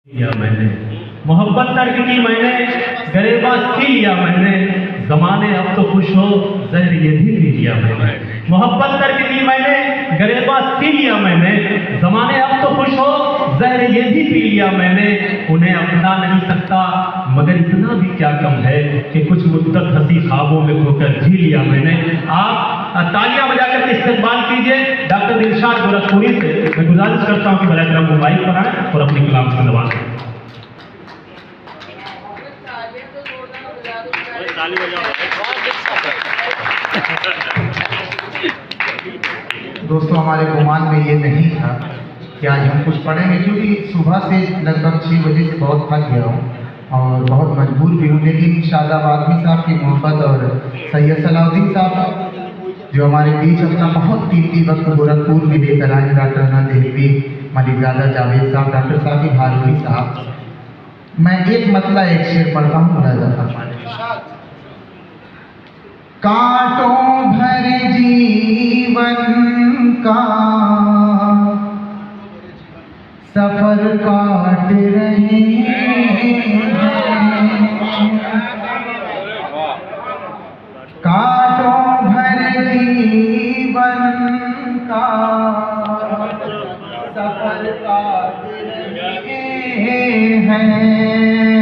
किया मैंने, मोहब्बत तर्क की मैंने, गरेबा सी लिया मैंने, ज़माने अब तो खुश हो ज़हर ये भी पी लिया मैंने। मोहब्बत तर्क की मैंने, गरेबा सी लिया मैंने, ज़माने अब तो खुश हो ज़हर ये भी पी लिया मैंने। उन्हें अपना नहीं सकता मगर इतना भी क्या कम है कि कुछ मुद्दत हंसी ख्वाबों में खोकर जी लिया मैंने। आप तालियां बजाकर इस्तेमाल कीजिए डॉक्टर दिलशाद गोरखपुरी से। मैं गुजारिश करता हूं कि बड़ा तरह मोबाइल पर आए और अपनी कलाम से नवाजें। दोस्तों, हमारे गुमान में ये नहीं था कि आज हम कुछ पढ़ेंगे, क्योंकि सुबह से लगभग 6 बजे से बहुत थक गया हूँ और बहुत मजबूर भी हूँ। लेकिन शादाब आदमी साहब की मोहब्बत और सैयद सलाउद्दीन साहब जो हमारे बीच अपना बहुत कीमती वक्त गोरखपुर में लेकर आए, डॉक्टर अना देवी, मलिकजादा जावेद साहब, डॉक्टर साकिब हारूनी साहब, मैं एक मतला एक शेर पढ़ता हूँ। मुलाजा फरमाएं। कांटों भरे जीवन का सफर काट रहे हैं, कांटों भरे जीवन का सफर काट रहे हैं।